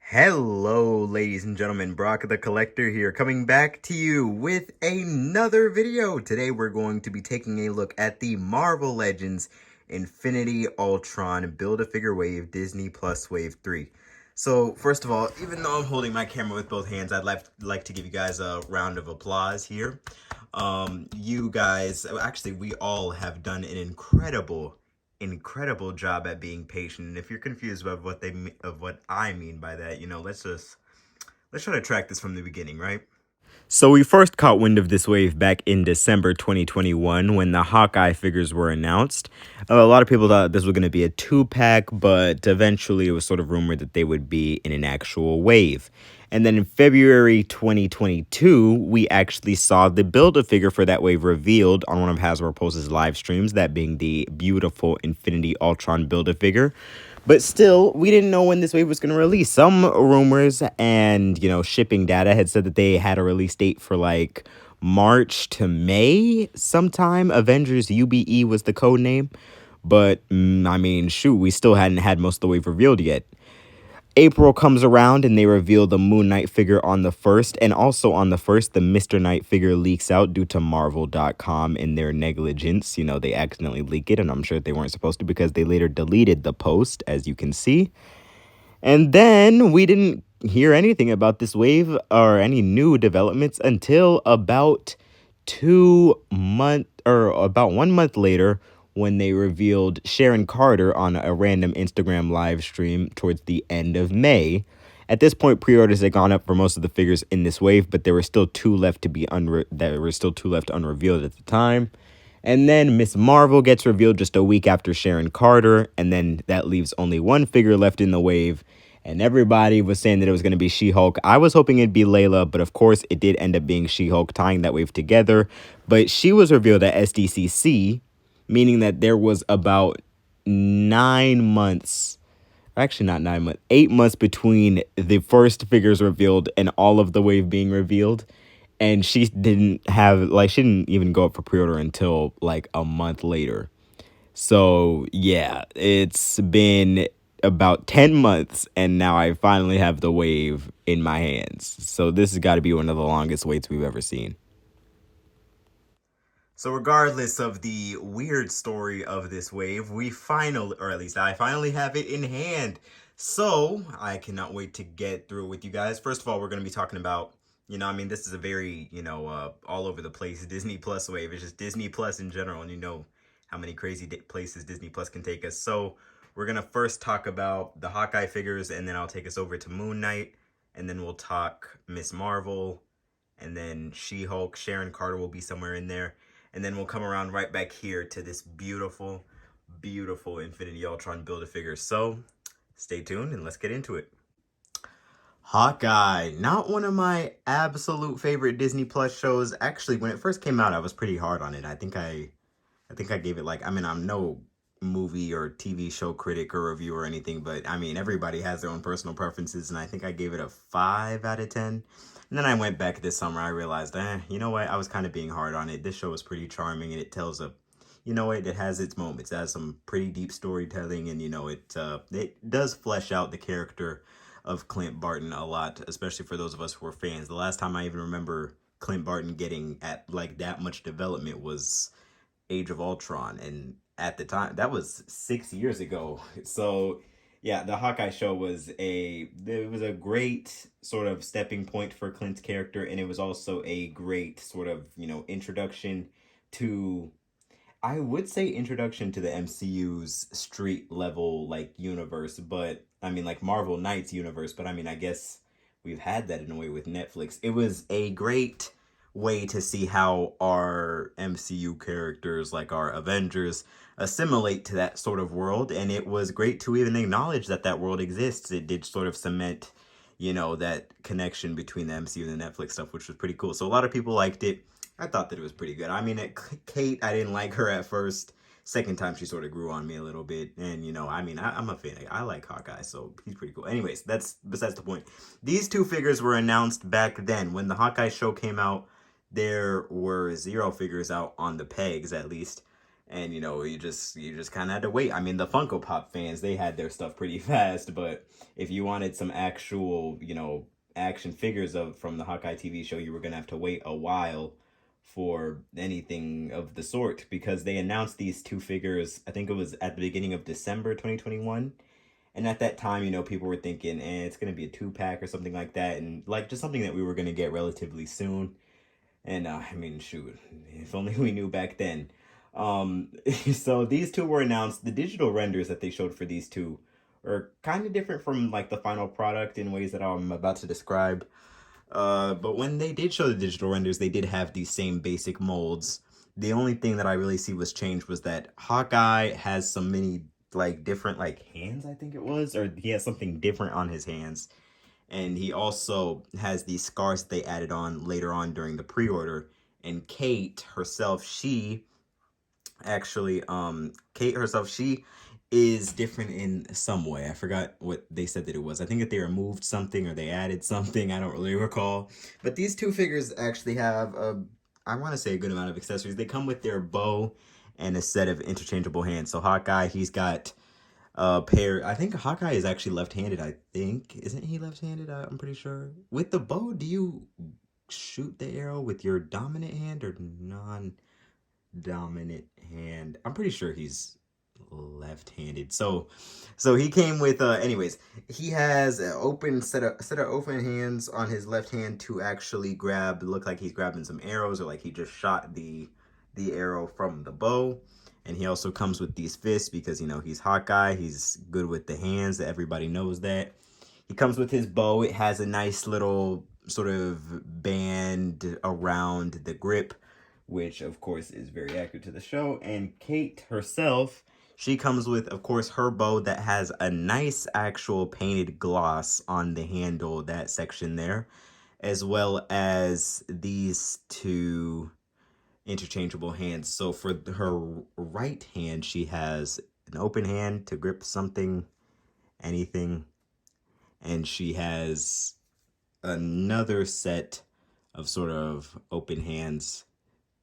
Hello, ladies and gentlemen, Brock the Collector here, coming back to you with another video. Today we're going to be taking a look at the Marvel Legends Infinity Ultron Build-A-Figure Wave Disney Plus Wave 3. So, first of all, even though I'm holding my camera with both hands, I'd like to give you guys a round of applause here. You guys, actually, we all have done an incredible job at being patient. And if you're confused about what I mean by that, let's try to track this from the beginning, right? So we first caught wind of this wave back in December 2021 when the Hawkeye figures were announced. A lot of people thought this was going to be a two-pack, but eventually it was sort of rumored that they would be in an actual wave. And then in February 2022, we actually saw the Build-A-Figure for that wave revealed on one of Hasbro Pulse's live streams, that being the beautiful Infinity Ultron Build-A-Figure. But still, we didn't know when this wave was going to release. Some rumors and, shipping data had said that they had a release date for like March to May sometime. Avengers UBE was the code name. But, shoot, we still hadn't had most of the wave revealed yet. April comes around and they reveal the Moon Knight figure on the 1st, and also on the 1st, the Mr. Knight figure leaks out due to Marvel.com in their negligence. They accidentally leak it, and I'm sure they weren't supposed to because they later deleted the post, as you can see. And then we didn't hear anything about this wave or any new developments until about 1 month later, when they revealed Sharon Carter on a random Instagram live stream towards the end of May. At this point, pre-orders had gone up for most of the figures in this wave, but there were still two left unrevealed at the time. And then Miss Marvel gets revealed just a week after Sharon Carter, and then that leaves only one figure left in the wave. And everybody was saying that it was going to be She-Hulk. I was hoping it'd be Layla, but of course it did end up being She-Hulk, tying that wave together. But she was revealed at SDCC, meaning that there was about 9 months, actually not 9 months, 8 months between the first figures revealed and all of the wave being revealed. And she didn't even go up for pre-order until like a month later. So yeah, it's been about 10 months and now I finally have the wave in my hands. So this has got to be one of the longest waits we've ever seen. So regardless of the weird story of this wave, we finally, or at least I finally have it in hand. So I cannot wait to get through it with you guys. First of all, we're going to be talking about, this is a very, all over the place Disney Plus wave. It's just Disney Plus in general, and you know how many crazy places Disney Plus can take us. So we're going to first talk about the Hawkeye figures, and then I'll take us over to Moon Knight, and then we'll talk Miss Marvel, and then She-Hulk. Sharon Carter will be somewhere in there. And then we'll come around right back here to this beautiful Infinity Ultron Build-A-Figure. So stay tuned and let's get into it. Hawkeye, not one of my absolute favorite Disney Plus shows. Actually, when it first came out, I was pretty hard on it. I think I gave it I'm no movie or TV show critic or reviewer or anything, but everybody has their own personal preferences, and I think I gave it a 5 out of 10. And then I went back this summer. I realized, you know what? I was kind of being hard on it. This show is pretty charming, and it tells it has its moments. It has some pretty deep storytelling, and it does flesh out the character of Clint Barton a lot, especially for those of us who are fans. The last time I even remember Clint Barton getting at like that much development was Age of Ultron, and at the time that was 6 years ago. So yeah, the Hawkeye show was a great sort of stepping point for Clint's character, and it was also a great sort of introduction to, I would say, introduction to the MCU's street level like universe, but like Marvel Knights universe, but I guess we've had that in a way with Netflix. It was a great way to see how our MCU characters, like our Avengers, assimilate to that sort of world, and it was great to even acknowledge that that world exists. It did sort of cement, that connection between the MCU and the Netflix stuff, which was pretty cool. So a lot of people liked it. I thought that it was pretty good. Kate, I didn't like her at first. Second time, she sort of grew on me a little bit. And, I'm a fan. I like Hawkeye, so he's pretty cool. Anyways, that's besides the point. These two figures were announced back then. When the Hawkeye show came out, there were 0 figures out on the pegs, at least. And you just kind of had to wait. I mean, the Funko Pop fans, they had their stuff pretty fast, but if you wanted some actual, action figures of from the Hawkeye TV show, you were gonna have to wait a while for anything of the sort, because they announced these two figures, I think it was at the beginning of December 2021. And at that time, people were thinking, it's gonna be a 2-pack or something like that, and like just something that we were gonna get relatively soon. And I mean, shoot, if only we knew back then. Um, so these two were announced. The digital renders that they showed for these two are kind of different from like the final product in ways that I'm about to describe. But when they did show the digital renders, they did have these same basic molds. The only thing that I really see was changed was that Hawkeye has some many like different like hands, I think it was, or he has something different on his hands. And he also has these scars that they added on later on during the pre-order. And Kate herself, she is different in some way. I forgot what they said that it was. I think that they removed something or they added something. I don't really recall. But these two figures actually have I want to say a good amount of accessories. They come with their bow and a set of interchangeable hands. So Hawkeye, he's got pair. I think Hawkeye is actually left-handed. I think, isn't he left-handed? I'm pretty sure. With the bow, do you shoot the arrow with your dominant hand or non-dominant hand? I'm pretty sure he's left-handed. So he came with anyways, he has an open set of open hands on his left hand to actually look like he's grabbing some arrows, or like he just shot the arrow from the bow. And he also comes with these fists because he's Hawkeye, he's good with the hands, everybody knows that. He comes with his bow. It has a nice little sort of band around the grip, which of course is very accurate to the show. And Kate herself, she comes with, of course, her bow that has a nice actual painted gloss on the handle, that section there, as well as these two interchangeable hands. So for her right hand, she has an open hand to grip something, anything, and she has another set of sort of open hands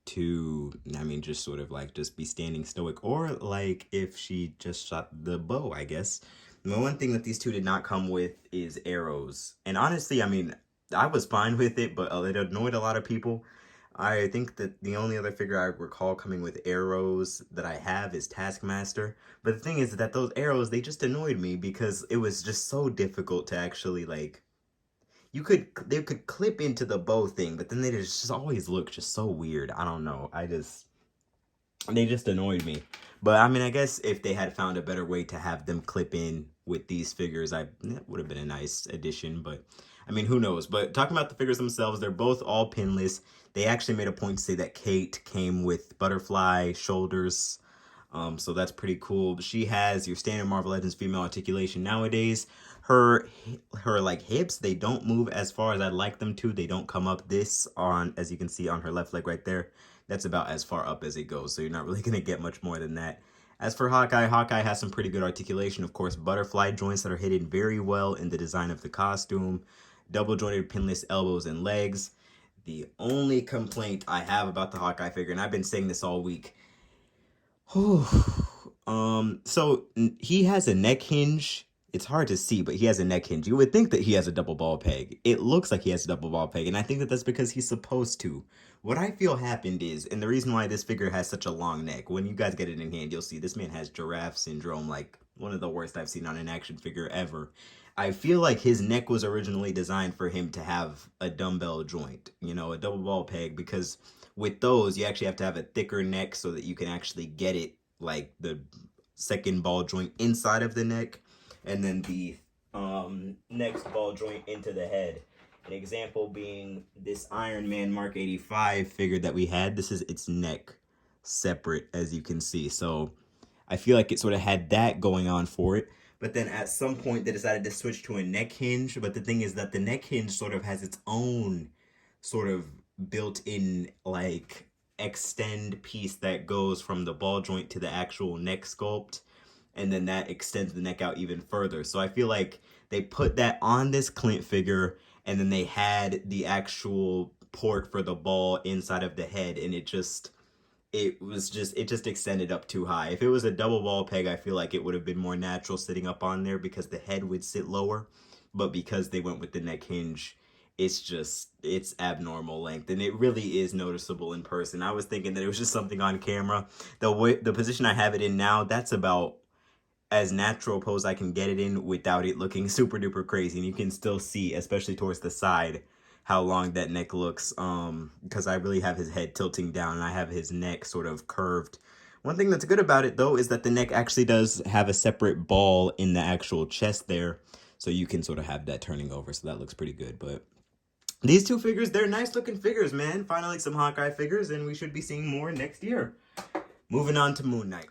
to, I mean, just sort of like just be standing stoic, or like if she just shot the bow, I guess. The one thing that these two did not come with is arrows. And honestly, I mean, I was fine with it, but it annoyed a lot of people. I think that the only other figure I recall coming with arrows that I have is Taskmaster. But the thing is that those arrows, they just annoyed me because it was just so difficult to actually like, they could clip into the bow thing, but then they just always look just so weird. I don't know. They just annoyed me. But I mean, I guess if they had found a better way to have them clip in with these figures, that would have been a nice addition. But I mean, who knows? But talking about the figures themselves, they're both all pinless. They actually made a point to say that Kate came with butterfly shoulders. So that's pretty cool. She has your standard Marvel Legends female articulation nowadays. Her like hips, they don't move as far as I'd like them to. They don't come up this on, as you can see on her left leg right there. That's about as far up as it goes. So you're not really going to get much more than that. As for Hawkeye, Hawkeye has some pretty good articulation. Of course, butterfly joints that are hidden very well in the design of the costume. Double jointed pinless elbows and legs. The only complaint I have about the Hawkeye figure, and I've been saying this all week. So he has a neck hinge. It's hard to see, but he has a neck hinge. You would think that he has a double ball peg. It looks like he has a double ball peg, and I think that that's because he's supposed to. What I feel happened is, and the reason why this figure has such a long neck, when you guys get it in hand, you'll see this man has giraffe syndrome, like one of the worst I've seen on an action figure ever. I feel like his neck was originally designed for him to have a dumbbell joint, a double ball peg, because with those, you actually have to have a thicker neck so that you can actually get it, like the second ball joint inside of the neck, and then the next ball joint into the head. An example being this Iron Man Mark 85 figure that we had. This is its neck separate, as you can see. So I feel like it sort of had that going on for it. But then at some point they decided to switch to a neck hinge. But the thing is that the neck hinge sort of has its own sort of built-in like extend piece that goes from the ball joint to the actual neck sculpt, and then that extends the neck out even further. So I feel like they put that on this Clint figure, and then they had the actual port for the ball inside of the head, and it just it just extended up too high. If it was a double ball peg, I feel like it would have been more natural sitting up on there because the head would sit lower. But because they went with the neck hinge, it's abnormal length, and it really is noticeable in person. I was thinking that it was just something on camera. The position I have it in now, that's about as natural pose I can get it in without it looking super duper crazy. And you can still see, especially towards the side, how long that neck looks. Because I really have his head tilting down and I have his neck sort of curved. One thing that's good about it though is that the neck actually does have a separate ball in the actual chest there. So you can sort of have that turning over. So that looks pretty good. But these two figures, they're nice looking figures, man. Finally some Hawkeye figures, and we should be seeing more next year. Moving on to Moon Knight.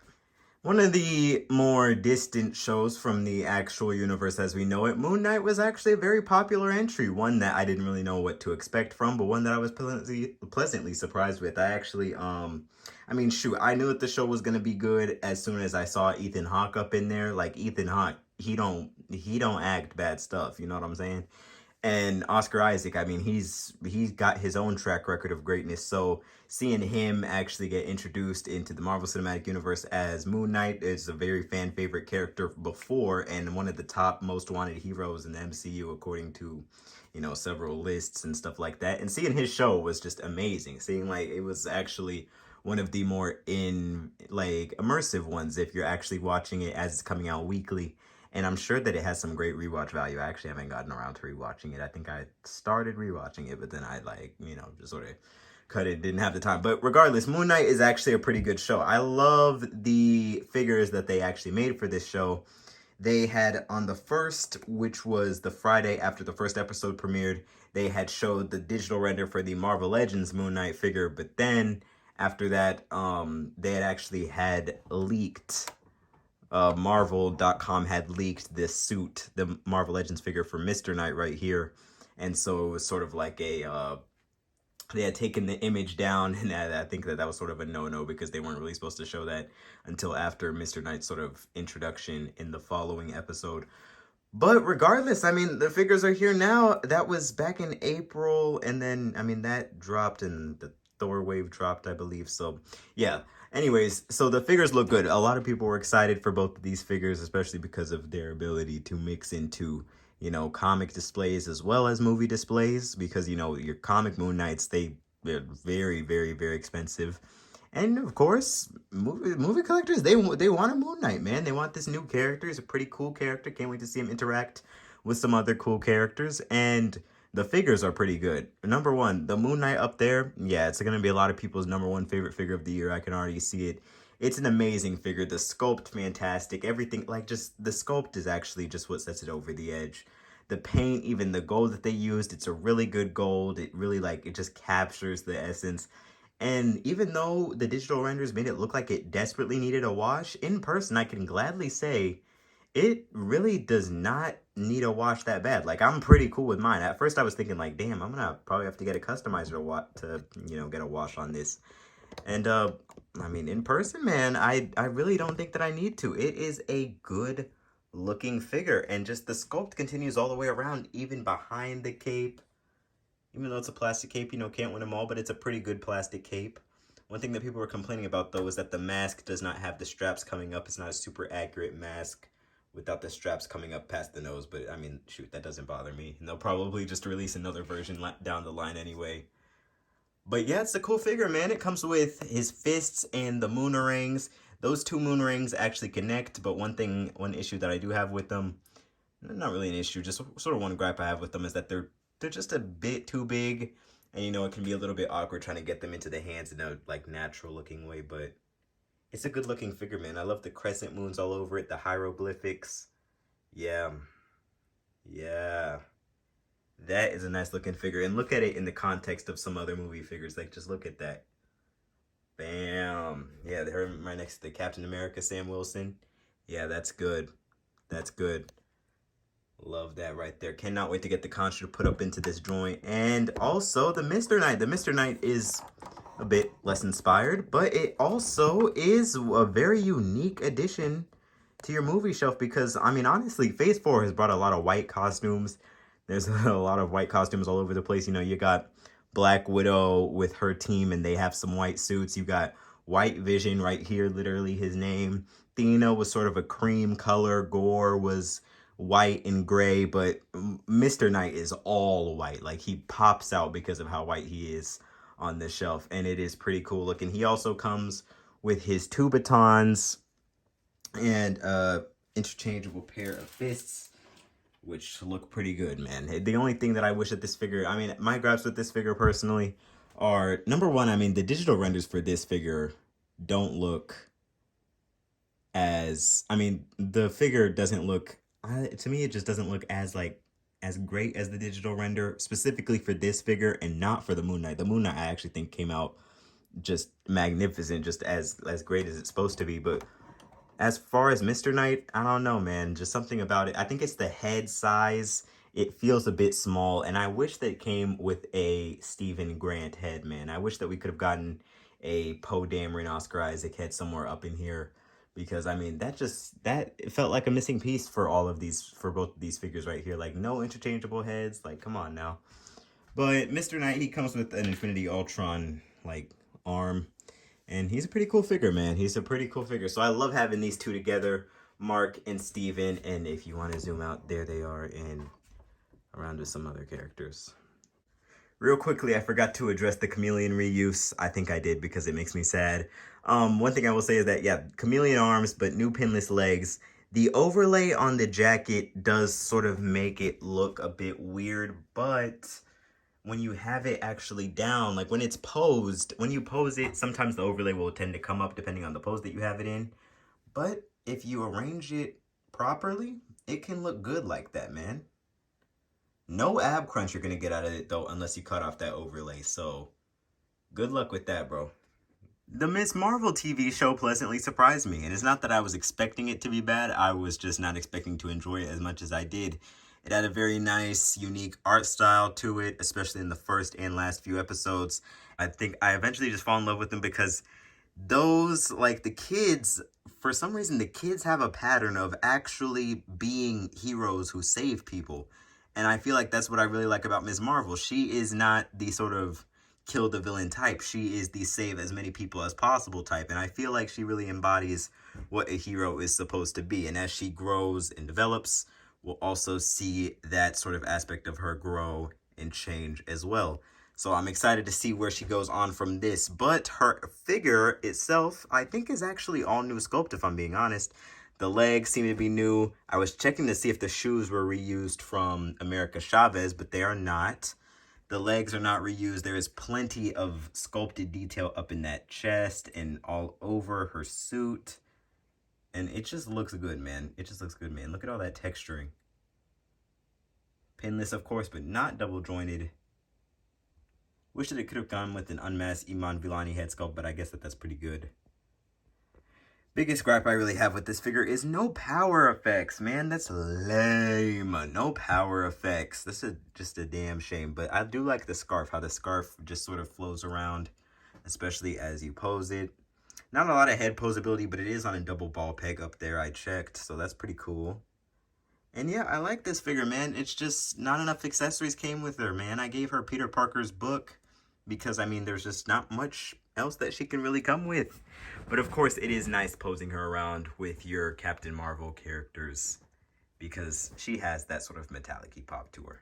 One of the more distant shows from the actual universe as we know it, Moon Knight was actually a very popular entry. One that I didn't really know what to expect from, but one that I was pleasantly surprised with. I actually, I mean, shoot, I knew that the show was gonna be good as soon as I saw Ethan Hawke up in there. Like, Ethan Hawke, he don't act bad stuff, you know what I'm saying? And Oscar Isaac, I mean, he's got his own track record of greatness. So seeing him actually get introduced into the Marvel Cinematic Universe as Moon Knight is a very fan favorite character before, and one of the top most wanted heroes in the MCU according to, you know, several lists and stuff like that. And seeing his show was just amazing. Seeing like it was actually one of the more immersive ones if you're actually watching it as it's coming out weekly. And I'm sure that it has some great rewatch value. I actually haven't gotten around to rewatching it. I think I started rewatching it, but then I just sort of cut it, didn't have the time. But regardless, Moon Knight is actually a pretty good show. I love the figures that they actually made for this show. They had on the first, which was the Friday after the first episode premiered, they had showed the digital render for the Marvel Legends Moon Knight figure. But then after that, they had leaked Marvel.com had leaked this suit, the Marvel Legends figure for Mr. Knight right here. And so it was sort of like they had taken the image down, and I think that was sort of a no-no because they weren't really supposed to show that until after Mr. Knight's sort of introduction in the following episode. But regardless, I mean, the figures are here now. That was back in April, and then, I mean, that dropped and the Thor wave dropped, I believe. So, yeah. Anyways, so the figures look good. A lot of people were excited for both of these figures, especially because of their ability to mix into, you know, comic displays as well as movie displays. Because, you know, your comic Moon Knights, they're very, very, very expensive. And of course, movie collectors, they want a Moon Knight, man. They want this new character. He's a pretty cool character. Can't wait to see him interact with some other cool characters. And the figures are pretty good. Number one, the Moon Knight up there, yeah, it's going to be a lot of people's number one favorite figure of the year. I can already see it. It's an amazing figure. The sculpt, fantastic. Everything, like, just the sculpt is actually just what sets it over the edge. The paint, even the gold that they used, it's a really good gold. It really, like, it just captures the essence. And even though the digital renders made it look like it desperately needed a wash, in person, I can gladly say it really does not need a wash that bad. Like, I'm pretty cool with mine. At first, I was thinking, like, damn, I'm gonna probably have to get a customizer to you know, get a wash on this. And, I mean, in person, man, I really don't think that I need to. It is a good looking figure. And just the sculpt continues all the way around, even behind the cape. Even though it's a plastic cape, you know, can't win them all, but it's a pretty good plastic cape. One thing that people were complaining about, though, is that the mask does not have the straps coming up. It's not a super accurate mask without the straps coming up past the nose. But, I mean, shoot, that doesn't bother me. And they'll probably just release another version down the line anyway. But, yeah, it's a cool figure, man. It comes with his fists and the moon rings. Those two moon rings actually connect, but one issue that I do have with them, not really an issue, just sort of one gripe I have with them is that they're just a bit too big, and you know, it can be a little bit awkward trying to get them into the hands in a like natural looking way, but it's a good looking figure, man. I love the crescent moons all over it, the hieroglyphics. Yeah, that is a nice looking figure. And look at it in the context of some other movie figures. Like, just look at that. Bam. Yeah, they're right next to the Captain America Sam Wilson. Yeah, that's good. That's good. Love that right there. Cannot wait to get the contra put up into this joint. And also the Mr. Knight. The Mr. Knight is a bit less inspired, but it also is a very unique addition to your movie shelf because, I mean, honestly, Phase 4 has brought a lot of white costumes. There's a lot of white costumes all over the place. You know, you got Black Widow with her team, and they have some white suits. You got White Vision right here, literally his name. Thena was sort of a cream color. Gore was white and gray, but Mr. Knight is all white. Like, he pops out because of how white he is on the shelf, and it is pretty cool looking. He also comes with his two batons and interchangeable pair of fists, which look pretty good, man. The only thing that I wish that this figure, I mean, my gripes with this figure personally are, number one, I mean, the digital renders for this figure don't look as, I mean, the figure doesn't look, to me, it just doesn't look as, like, as great as the digital render, specifically for this figure and not for the Moon Knight. The Moon Knight, I actually think, came out just magnificent, just as great as it's supposed to be. But as far as Mr. Knight, I don't know, man. Just something about it. I think it's the head size. It feels a bit small, and I wish that it came with a Stephen Grant head, man. I wish that we could have gotten a Poe Dameron, Oscar Isaac head somewhere up in here, because, I mean, that it felt like a missing piece for all of these, for both of these figures right here. Like, no interchangeable heads. Like, come on now. But Mr. Knight, he comes with an Infinity Ultron, like, arm. And he's a pretty cool figure, man. He's a pretty cool figure. So I love having these two together, Mark and Steven. And if you want to zoom out, there they are, and around with some other characters. Real quickly, I forgot to address the chameleon reuse. I think I did because it makes me sad. One thing I will say is that, yeah, chameleon arms, but new pinless legs. The overlay on the jacket does sort of make it look a bit weird, but when you have it actually down, like when it's posed, when you pose it, sometimes the overlay will tend to come up depending on the pose that you have it in. But if you arrange it properly, it can look good like that, man. No ab crunch you're going to get out of it, though, unless you cut off that overlay. So, good luck with that, bro. The Ms. Marvel TV show pleasantly surprised me. And it's not that I was expecting it to be bad. I was just not expecting to enjoy it as much as I did. It had a very nice, unique art style to it, especially in the first and last few episodes. I think I eventually just fall in love with them because those, like, the kids, for some reason, the kids have a pattern of actually being heroes who save people. And I feel like that's what I really like about Ms. Marvel. She is not the sort of kill the villain type. She is the save as many people as possible type. And I feel like she really embodies what a hero is supposed to be. And as she grows and develops, we'll also see that sort of aspect of her grow and change as well. So I'm excited to see where she goes on from this. But her figure itself, I think, is actually all new sculpt, if I'm being honest. The legs seem to be new. I was checking to see if the shoes were reused from America Chavez, but they are not. The legs are not reused. There is plenty of sculpted detail up in that chest and all over her suit. And it just looks good, man. It just looks good, man. Look at all that texturing. Pinless, of course, but not double jointed. Wish that it could have gone with an unmasked Iman Vellani head sculpt, but I guess that's pretty good. Biggest gripe I really have with this figure is no power effects, man. That's lame. No power effects. This is just a damn shame. But I do like the scarf, how the scarf just sort of flows around, especially as you pose it. Not a lot of head posability, but it is on a double ball peg up there. I checked, so that's pretty cool. And yeah, I like this figure, man. It's just not enough accessories came with her, man. I gave her Peter Parker's book because, I mean, there's just not much else that she can really come with. But of course, it is nice posing her around with your Captain Marvel characters because she has that sort of metallic-y pop to her.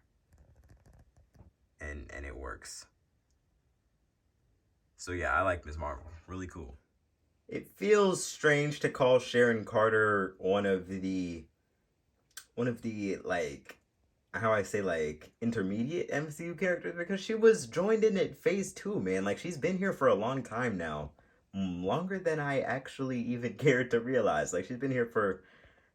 And it works. So yeah, I like Ms. Marvel. Really cool. It feels strange to call Sharon Carter one of the like, how I say, like, intermediate MCU characters, because she was joined in at phase 2, man. Like, she's been here for a long time now. Longer than I actually even cared to realize. Like, she's been here for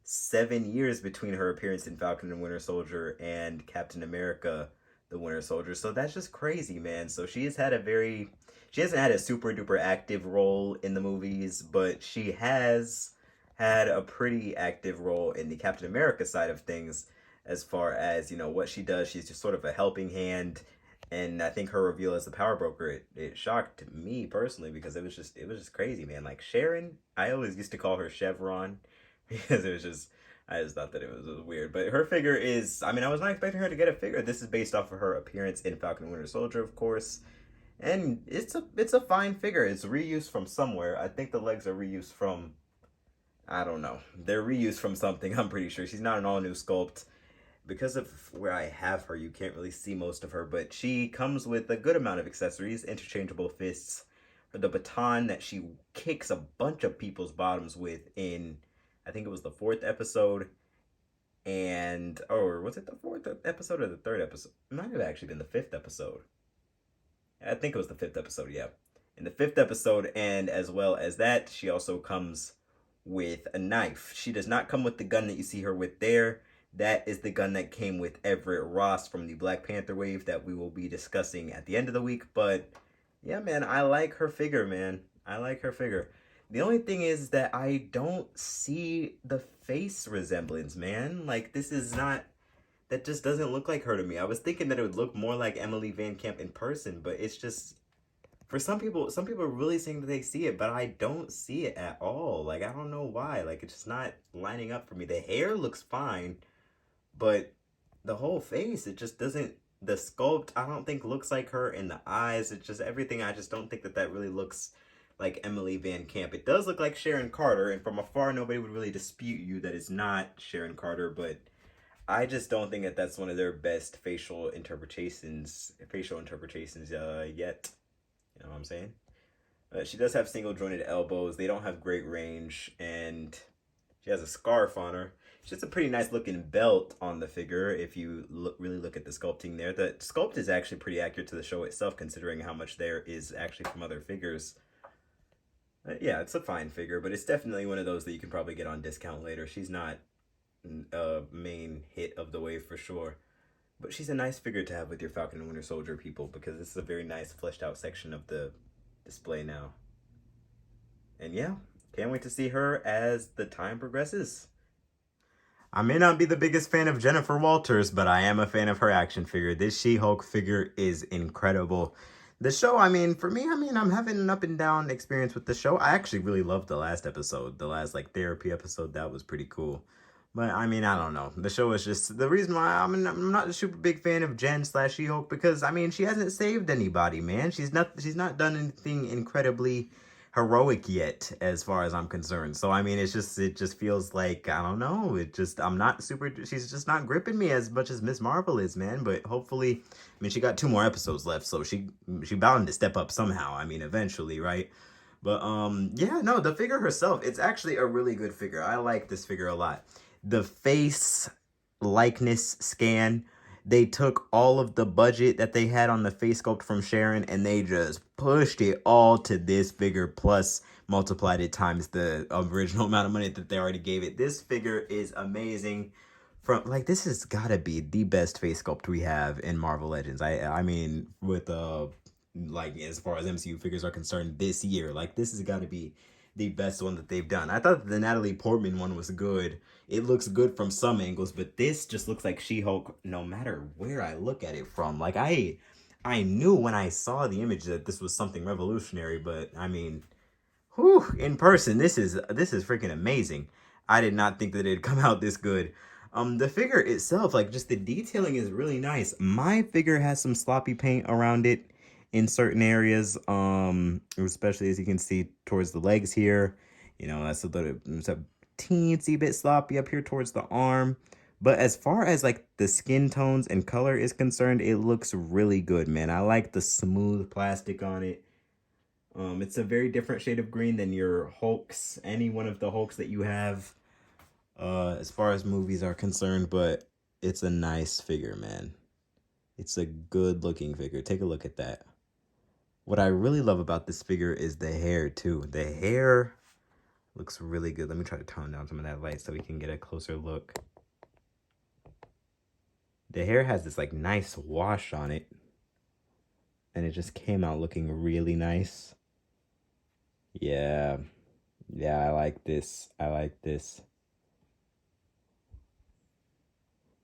7 years between her appearance in Falcon and Winter Soldier and Captain America, the Winter Soldier. So that's just crazy, man. So she hasn't had a super duper active role in the movies, but she has had a pretty active role in the Captain America side of things. As far as, you know, what she does, she's just sort of a helping hand. And I think her reveal as the power broker, it shocked me personally because it was just crazy, man. Like, Sharon, I always used to call her Chevron because I just thought that it was weird. But her figure is, I mean, I was not expecting her to get a figure. This is based off of her appearance in Falcon and Winter Soldier, of course. And it's a fine figure. It's reused from somewhere. I think the legs are reused from, I don't know. They're reused from something, I'm pretty sure. She's not an all new sculpt. Because of where I have her, you can't really see most of her, but she comes with a good amount of accessories, interchangeable fists, the baton that she kicks a bunch of people's bottoms with in, I think it was the fourth episode, and, or was it the fourth episode or the third episode? It might have actually been the fifth episode. I think it was the fifth episode, yeah. In the fifth episode, and as well as that, she also comes with a knife. She does not come with the gun that you see her with there. That is the gun that came with Everett Ross from the Black Panther wave that we will be discussing at the end of the week. But yeah, man, I like her figure, man. I like her figure. The only thing is that I don't see the face resemblance, man. Like, this is not, that just doesn't look like her to me. I was thinking that it would look more like Emily Van Camp in person, but it's just, for some people are really saying that they see it, but I don't see it at all. Like, I don't know why. Like, it's just not lining up for me. The hair looks fine, but the whole face, it just doesn't, the sculpt, I don't think looks like her, and the eyes, it's just everything. I just don't think that that really looks like Emily Van Camp. It does look like Sharon Carter, and from afar, nobody would really dispute you that it's not Sharon Carter, but I just don't think that that's one of their best facial interpretations yet. You know what I'm saying? She does have single jointed elbows. They don't have great range, and she has a scarf on her. She has a pretty nice looking belt on the figure if you really look at the sculpting there. The sculpt is actually pretty accurate to the show itself, considering how much there is actually from other figures. Yeah, it's a fine figure, but it's definitely one of those that you can probably get on discount later. She's not a main hit of the wave for sure. But she's a nice figure to have with your Falcon and Winter Soldier people, because this is a very nice fleshed out section of the display now. And yeah, can't wait to see her as the time progresses. I may not be the biggest fan of Jennifer Walters, but I am a fan of her action figure. This She-Hulk figure is incredible. The show, I mean, for me, I'm having an up and down experience with the show. I actually really loved the last episode, the last, like, therapy episode. That was pretty cool. But, I mean, I don't know. The show is just, the reason why I'm not a super big fan of Jen / She-Hulk, because, I mean, she hasn't saved anybody, man. She's not done anything incredibly heroic yet, as far as I'm concerned. So I mean, it just feels like, I don't know, I'm not super, she's just not gripping me as much as Miss Marvel is, man. But hopefully, I mean, she got 2 more episodes left, so she bound to step up somehow, I mean, eventually, right? But yeah, no, the figure herself, it's actually a really good figure. I like this figure a lot. The face likeness scan, they took all of the budget that they had on the face sculpt from Sharon, and they just pushed it all to this figure, plus multiplied it times the original amount of money that they already gave it. This figure is amazing. From, like, this has got to be the best face sculpt we have in Marvel Legends. I mean, with like, as far as MCU figures are concerned this year, like, this has got to be the best one that they've done. I thought the Natalie Portman one was good. It looks good from some angles, but this just looks like She-Hulk no matter where I look at it from. Like, I knew when I saw the image that this was something revolutionary, but I mean, whew, in person, this is freaking amazing. I did not think that it'd come out this good. The figure itself, like, just the detailing is really nice. My figure has some sloppy paint around it in certain areas, especially as you can see towards the legs here. You know, it's a teensy bit sloppy up here towards the arm. But as far as, like, the skin tones and color is concerned, it looks really good, man. I like the smooth plastic on it. It's a very different shade of green than your Hulks, any one of the Hulks that you have, as far as movies are concerned. But it's a nice figure, man. It's a good looking figure. Take a look at that. What I really love about this figure is the hair, too. The hair looks really good. Let me try to tone down some of that light so we can get a closer look. The hair has this, like, nice wash on it, and it just came out looking really nice. Yeah, I like this. The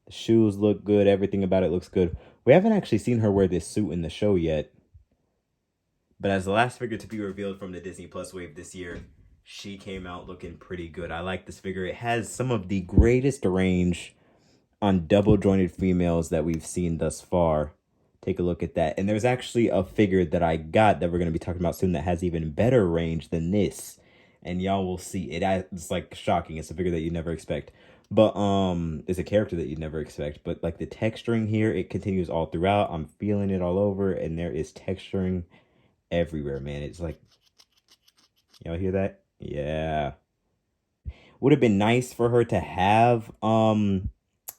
shoes look good. Everything about it looks good. We haven't actually seen her wear this suit in the show yet, but as the last figure to be revealed from the Disney Plus wave this year, she came out looking pretty good. I like this figure. It has some of the greatest range on double jointed females that we've seen thus far. take a look at that. And there's actually a figure that I got that we're going to be talking about soon that has even better range than this. And y'all will see it. It's like shocking. It's a figure that you never expect. But it's a character that you'd never expect. But like the texturing here, it continues all throughout. I'm feeling it all over, and there is texturing everywhere, man. It's like, y'all hear that? Yeah. Would have been nice for her to have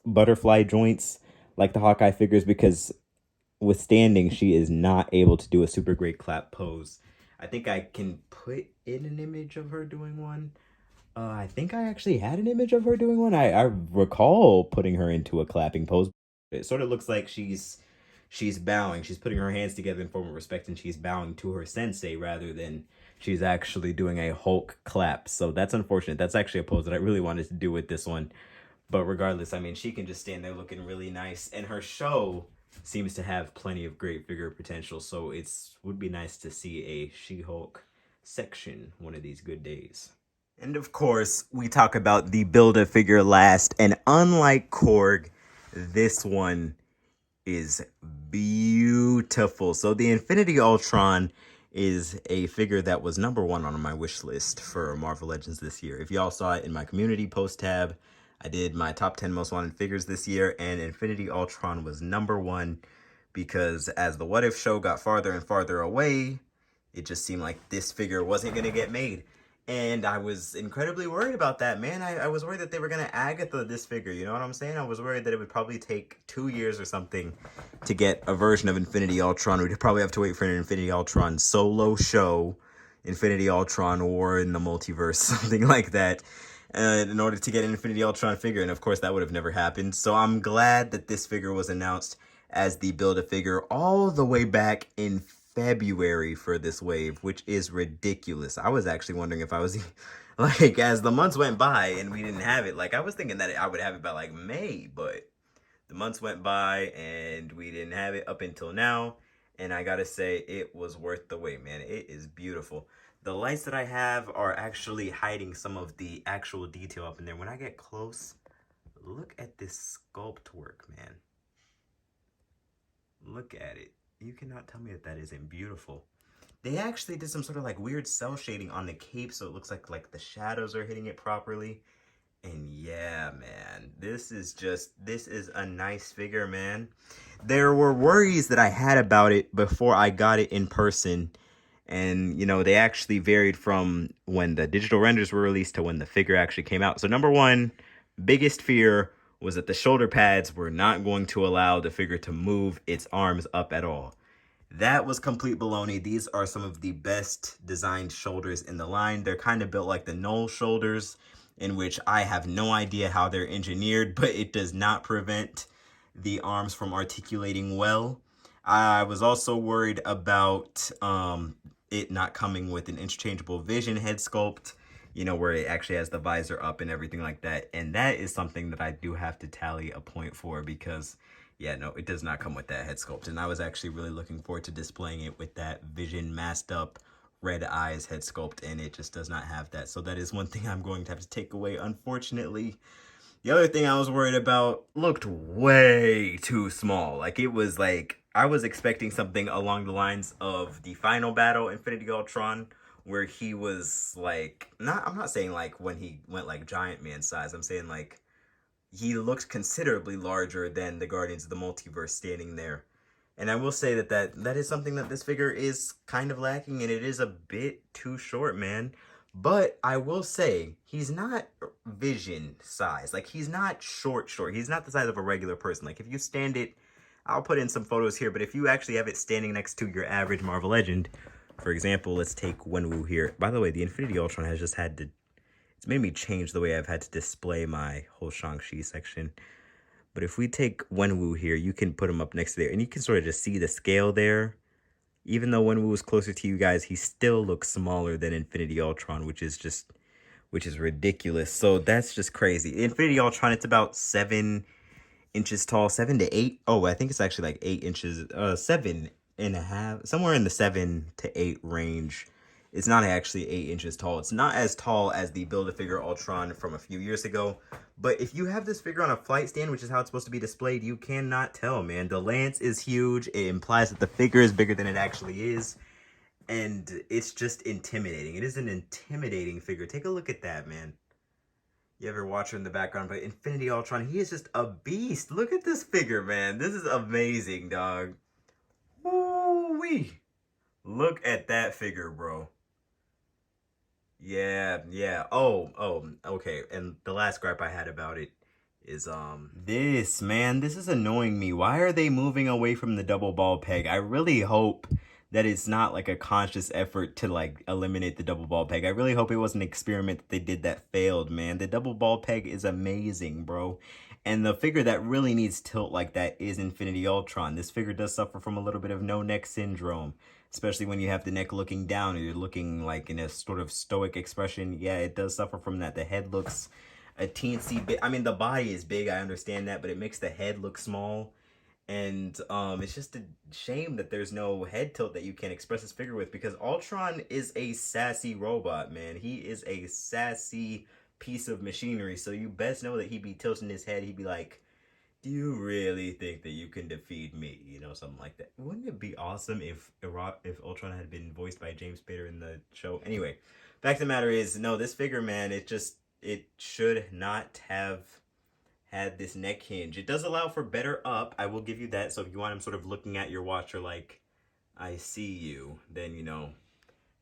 butterfly joints like the Hawkeye figures, because with standing, she is not able to do a super great clap pose. I think I can put in an image of her doing one. I think I actually had an image of her doing one. I recall putting her into a clapping pose. It sort of looks like she's bowing. She's putting her hands together in form of respect, and she's bowing to her sensei rather than she's actually doing a Hulk clap. So that's unfortunate. That's actually a pose that I really wanted to do with this one. But regardless, I mean, she can just stand there looking really nice, and her show seems to have plenty of great figure potential. So it's would be nice to see a She-Hulk section one of these good days. And of course, we talk about the Build-A-Figure last, and unlike Korg, this one is beautiful. So the Infinity Ultron is a figure that was #1 on my wish list for Marvel Legends this year. If y'all saw it in my community post tab, I did my top 10 most wanted figures this year, and Infinity Ultron was #1 because as the What If show got farther and farther away, it just seemed like this figure wasn't going to get made. And I was incredibly worried about that, man. I was worried that they were going to Agatha this figure, you know what I'm saying? I was worried that it would probably take 2 years or something to get a version of Infinity Ultron. We'd probably have to wait for an Infinity Ultron solo show, Infinity Ultron War in the Multiverse, something like that, in order to get an Infinity Ultron figure. And of course, that would have never happened. So I'm glad that this figure was announced as the Build-A-Figure all the way back in February for this wave, which is ridiculous. I was actually wondering if I was like, as the months went by and we didn't have it, like I was thinking that I would have it by like May, but the months went by and we didn't have it up until now. And I gotta say, it was worth the wait, man. It is beautiful. The lights that I have are actually hiding some of the actual detail up in there. When I get close, look at this sculpt work, man. Look at it. You cannot tell me that that isn't beautiful. They actually did some sort of like weird cell shading on the cape, so it looks like the shadows are hitting it properly. And yeah, man, this is a nice figure, man. There were worries that I had about it before I got it in person. And, you know, they actually varied from when the digital renders were released to when the figure actually came out. So #1, biggest fear was that the shoulder pads were not going to allow the figure to move its arms up at all. That was complete baloney. These are some of the best designed shoulders in the line. They're kind of built like the Knoll shoulders, in which I have no idea how they're engineered, but it does not prevent the arms from articulating well. I was also worried about it not coming with an interchangeable vision head sculpt, you know, where it actually has the visor up and everything like that. And that is something that I do have to tally a point for, because yeah, no, it does not come with that head sculpt. And I was actually really looking forward to displaying it with that vision masked up red eyes head sculpt, and it just does not have that. So that is one thing I'm going to have to take away, unfortunately. The other thing I was worried about looked way too small. Like, it was like, I was expecting something along the lines of the final battle, Infinity Ultron, where he was like, I'm not saying like when he went like giant man size. I'm saying like he looked considerably larger than the Guardians of the Multiverse standing there. And I will say that is something that this figure is kind of lacking, and it is a bit too short, man. But I will say, he's not Vision size. Like, he's not short. He's not the size of a regular person. Like, if you stand it, I'll put in some photos here, but if you actually have it standing next to your average Marvel Legend, for example, let's take Wenwu here. By the way, the Infinity Ultron has just had to, it's made me change the way I've had to display my whole Shang-Chi section. But if we take Wenwu here, you can put him up next to there, and you can sort of just see the scale there. Even though Wenwu is closer to you guys, he still looks smaller than Infinity Ultron, which is ridiculous. So that's just crazy. Infinity Ultron, it's about 7 inches tall, 7 to 8. Oh, I think it's actually like 8 inches, 7.5, somewhere in the 7 to 8 range. It's not actually 8 inches tall. It's not as tall as the Build-A-Figure Ultron from a few years ago. But if you have this figure on a flight stand, which is how it's supposed to be displayed, you cannot tell, man. The lance is huge. It implies that the figure is bigger than it actually is. And it's just intimidating. It is an intimidating figure. Take a look at that, man. You ever watch her in the background, but Infinity Ultron, he is just a beast. Look at this figure, man. This is amazing, dog. Woo-wee. Look at that figure, bro. Yeah, yeah. Okay. And the last gripe I had about it is this, man, this is annoying me. Why are they moving away from the double ball peg? I really hope that it's not like a conscious effort to like eliminate the double ball peg. I really hope it was an experiment that they did that failed, man. The double ball peg is amazing, bro. And the figure that really needs tilt like that is Infinity Ultron. This figure does suffer from a little bit of no neck syndrome, especially when you have the neck looking down or you're looking like in a sort of stoic expression. Yeah, it does suffer from that. The head looks a teensy bit. I mean, the body is big, I understand that, but it makes the head look small. And it's just a shame that there's no head tilt that you can express this figure with, because Ultron is a sassy robot, man. He is a sassy piece of machinery, so you best know that he'd be tilting his head. He'd be like, do you really think that you can defeat me? You know, something like that. Wouldn't it be awesome if Ultron had been voiced by James Spader in the show? Anyway, fact of the matter is, no, this figure, man, it should not have had this neck hinge. It does allow for better up, I will give you that. So if you want him sort of looking at your watcher like, I see you, then, you know,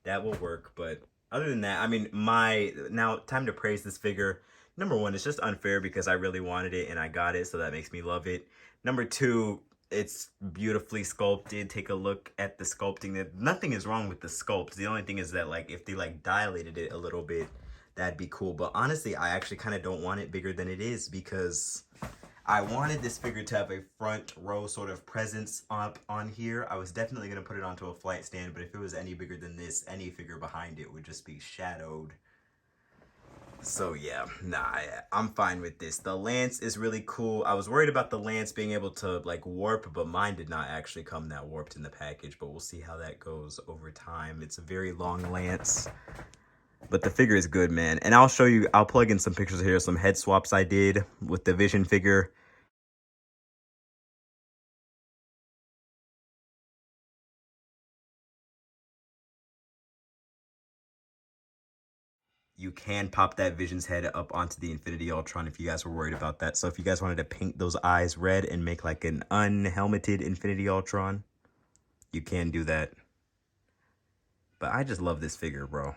that will work. But other than that, I mean, now time to praise this figure. Number one, it's just unfair because I really wanted it and I got it, so that makes me love it. Number two, it's beautifully sculpted. Take a look at the sculpting. Nothing is wrong with the sculpt. The only thing is that, like, if they like dilated it a little bit, that'd be cool. But honestly, I actually kind of don't want it bigger than it is, because I wanted this figure to have a front row sort of presence up on here. I was definitely going to put it onto a flight stand, but if it was any bigger than this, any figure behind it would just be shadowed. So yeah, nah, I'm fine with this. The lance is really cool. I was worried about the lance being able to like warp, but mine did not actually come that warped in the package, but we'll see how that goes over time. It's a very long lance, but the figure is good, man. And I'll show you, I'll plug in some pictures here, some head swaps I did with the Vision figure. You can pop that Vision's head up onto the Infinity Ultron if you guys were worried about that. So if you guys wanted to paint those eyes red and make like an unhelmeted Infinity Ultron, you can do that. But I just love this figure, bro.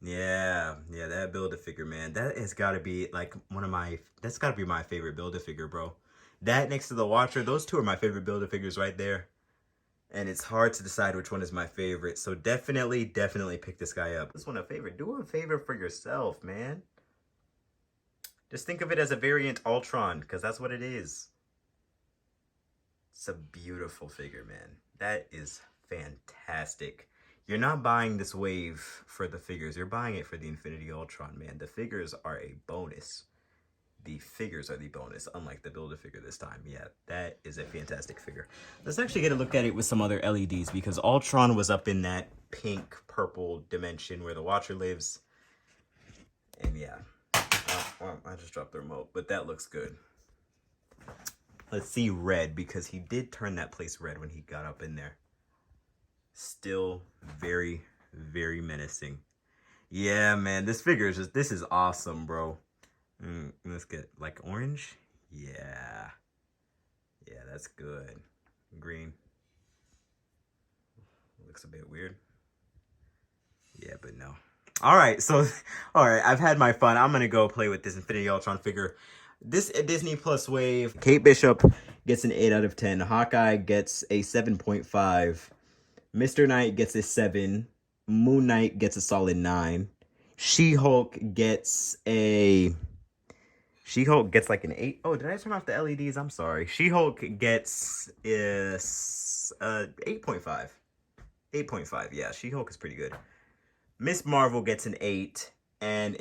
Yeah, that Build-A-Figure, man. That has got to be like that's got to be my favorite Build-A-Figure, bro. That next to the Watcher, those two are my favorite Build-A-Figures right there. And it's hard to decide which one is my favorite. So definitely pick this guy up. This one a favorite. Do a favor for yourself, man. Just think of it as a variant Ultron, because that's what it is. It's a beautiful figure, man. That is fantastic. You're not buying this wave for the figures. You're buying it for the Infinity Ultron, man. The figures are a bonus. The figures are the bonus, unlike the Build-A-Figure this time. Yeah, that is a fantastic figure. Let's actually get a look at it with some other LEDs, because Ultron was up in that pink purple dimension where the Watcher lives. And yeah, I just dropped the remote, but that looks good. Let's see red, because he did turn that place red when he got up in there. Still very, very menacing. Yeah, man, this figure is this is awesome, bro. Let's get like orange. Yeah, that's good. Green looks a bit weird. Yeah, but no. All right, so I've had my fun. I'm gonna go play with this Infinity Ultron figure. This Disney Plus wave. Kate Bishop gets an 8 out of 10. Hawkeye gets a 7.5. Mr. Knight gets a 7. Moon Knight gets a solid 9. She-Hulk gets like an 8. Oh, did I turn off the LEDs? I'm sorry. She-Hulk gets 8.5. 8.5, yeah. She-Hulk is pretty good. Miss Marvel gets an 8. And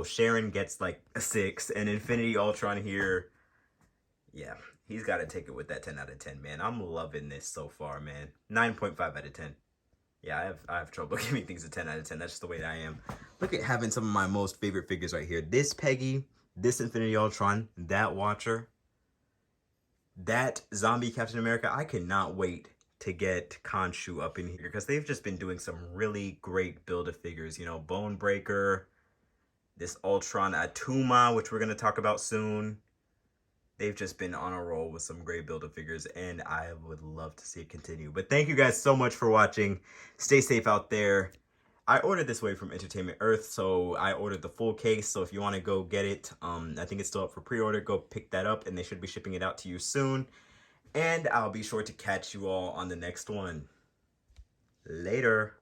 Sharon gets like a 6. And Infinity Ultron here, yeah, he's got to take it with that 10 out of 10, man. I'm loving this so far, man. 9.5 out of 10. Yeah, I have trouble giving things a 10 out of 10. That's just the way that I am. Look at having some of my most favorite figures right here. This Peggy, this Infinity Ultron, that Watcher, that zombie Captain America. I cannot wait to get Khonshu up in here because they've just been doing some really great Build-A-Figures. You know, Bone Breaker, this Ultron Atuma, which we're going to talk about soon. They've just been on a roll with some great Build-A-Figures, and I would love to see it continue. But thank you guys so much for watching. Stay safe out there. I ordered this way from Entertainment Earth, so I ordered the full case. So if you want to go get it, I think it's still up for pre-order. Go pick that up, and they should be shipping it out to you soon. And I'll be sure to catch you all on the next one. Later.